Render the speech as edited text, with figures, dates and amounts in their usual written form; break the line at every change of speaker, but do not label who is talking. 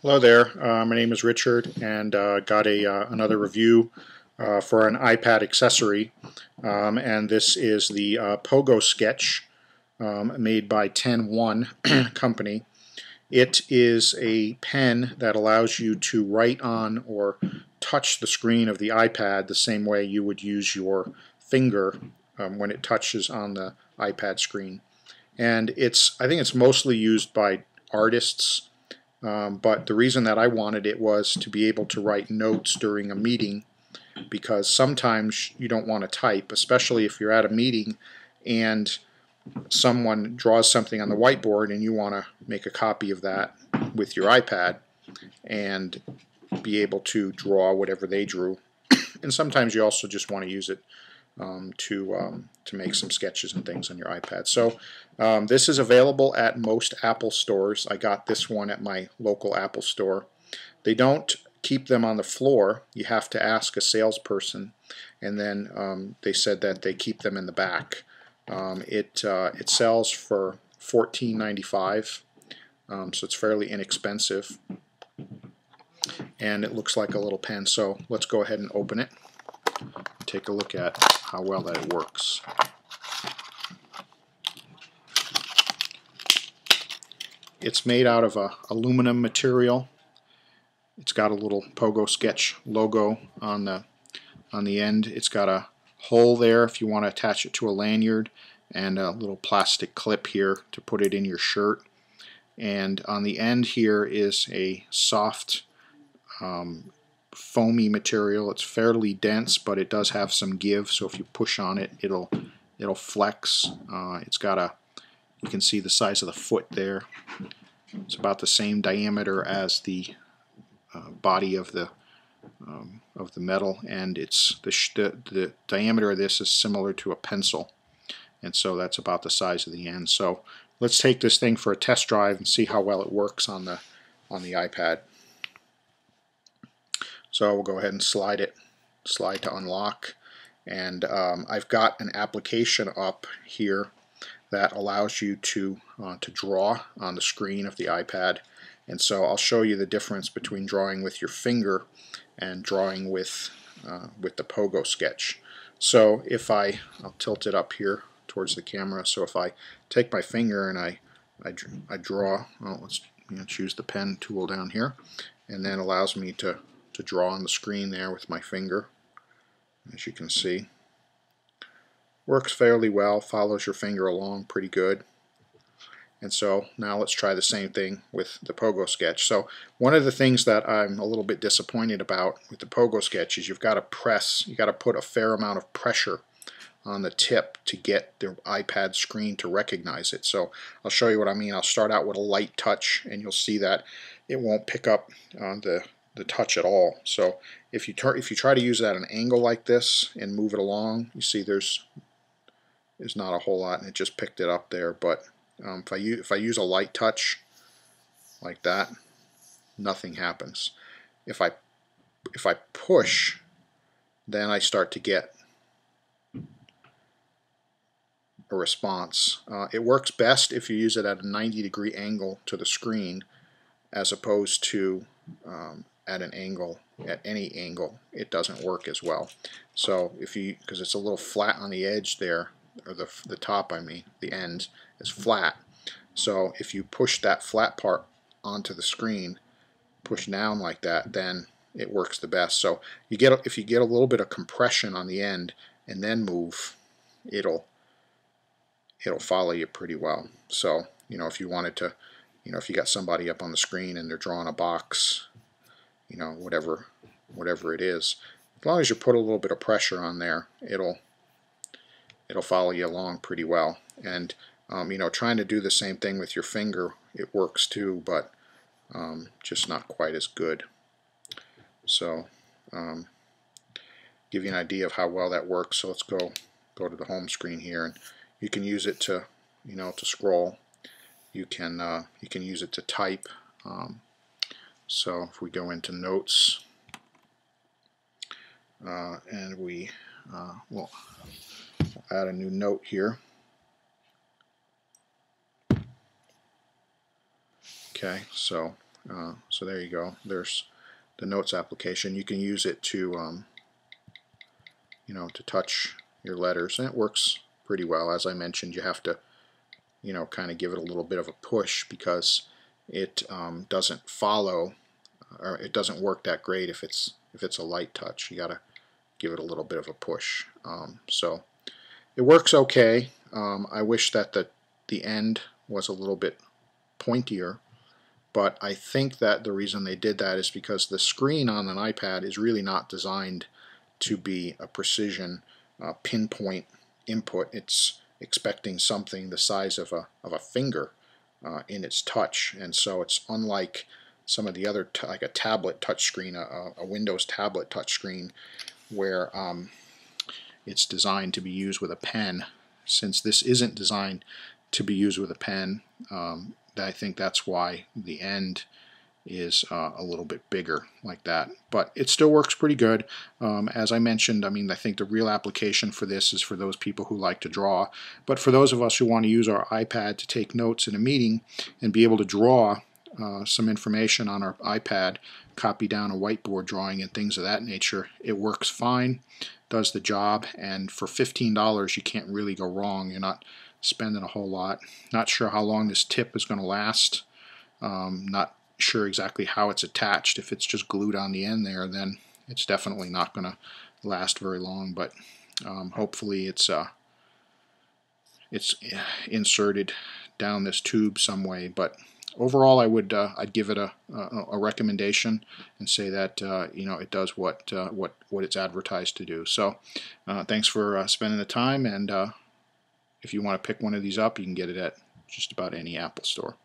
Hello there, my name is Richard, and got another review for an iPad accessory, and this is the Pogo Sketch, made by 10-1 company. It is a pen that allows you to write on or touch the screen of the iPad the same way you would use your finger when it touches on the iPad screen. And I think it's mostly used by artists. But the reason that I wanted it was to be able to write notes during a meeting, because sometimes you don't want to type, especially if you're at a meeting and someone draws something on the whiteboard and you want to make a copy of that with your iPad and be able to draw whatever they drew. And sometimes you also just want to use it to make some sketches and things on your iPad. So this is available at most Apple stores. I got this one at my local Apple store. They don't keep them on the floor. You have to ask a salesperson, and then they said that they keep them in the back. It sells for $14.95, so it's fairly inexpensive, and it looks like a little pen. So let's go ahead and open it. Take a look at how well that it works. It's made out of a aluminum material. It's got a little Pogo Sketch logo on the end. It's got a hole there if you want to attach it to a lanyard, and a little plastic clip here to put it in your shirt. And on the end here is a soft foamy material. It's fairly dense, but it does have some give, so if you push on it, it'll flex. It's got you can see the size of the foot there. It's about the same diameter as the body of the metal, and the diameter of this is similar to a pencil, and so that's about the size of the end. So let's take this thing for a test drive and see how well it works on the iPad. So we'll go ahead and slide to unlock, and I've got an application up here that allows you to draw on the screen of the iPad. And so I'll show you the difference between drawing with your finger and drawing with the Pogo Sketch. So if I'll tilt it up here towards the camera. So if I take my finger and I draw, well, let's choose the pen tool down here, and then allows me to draw on the screen there with my finger. As you can see, works fairly well, follows your finger along pretty good. And so now let's try the same thing with the Pogo Sketch. So one of the things that I'm a little bit disappointed about with the Pogo Sketch is you've got to put a fair amount of pressure on the tip to get the iPad screen to recognize it. So I'll show you what I mean. I'll start out with a light touch, and you'll see that it won't pick up the touch at all. So if you try to use it at an angle like this and move it along, you see there's not a whole lot, and it just picked it up there. But if I use a light touch like that, nothing happens. If I push, then I start to get a response. It works best if you use it at a 90-degree angle to the screen, as opposed to at an angle, at any angle, it doesn't work as well. So because it's a little flat on the edge there, or the top, I mean, the end is flat. So if you push that flat part onto the screen, push down like that, then it works the best. So if you get a little bit of compression on the end and then move, it'll follow you pretty well. So if you wanted to, if you got somebody up on the screen and they're drawing a box, whatever it is, as long as you put a little bit of pressure on there, it'll follow you along pretty well. And trying to do the same thing with your finger, it works too, but just not quite as good. So give you an idea of how well that works. So let's go to the home screen here, and you can use it to to scroll. You can use it to type. So if we go into notes, and we will add a new note here. Okay, so So there you go. There's the notes application. You can use it to to touch your letters, and it works pretty well. As I mentioned, you have to kind of give it a little bit of a push because it doesn't follow, or it doesn't work that great if it's a light touch. You got to give it a little bit of a push. So it works okay. I wish that the end was a little bit pointier, but I think that the reason they did that is because the screen on an iPad is really not designed to be a precision pinpoint input. It's expecting something the size of a finger in its touch, and so it's unlike some of the other like a tablet touchscreen, a Windows tablet touchscreen, where it's designed to be used with a pen. Since this isn't designed to be used with a pen, I think that's why the end is a little bit bigger like that, but it still works pretty good. As I mentioned, I think the real application for this is for those people who like to draw, but for those of us who want to use our iPad to take notes in a meeting and be able to draw some information on our iPad, copy down a whiteboard drawing and things of that nature, it works fine, does the job, and for $15 you can't really go wrong. You're not spending a whole lot. Not sure how long this tip is going to last. Not sure exactly how it's attached. If it's just glued on the end there, then it's definitely not going to last very long, but hopefully it's inserted down this tube some way. But overall, I'd give it a recommendation and say that it does what it's advertised to do. So thanks for spending the time, and if you want to pick one of these up, you can get it at just about any Apple store.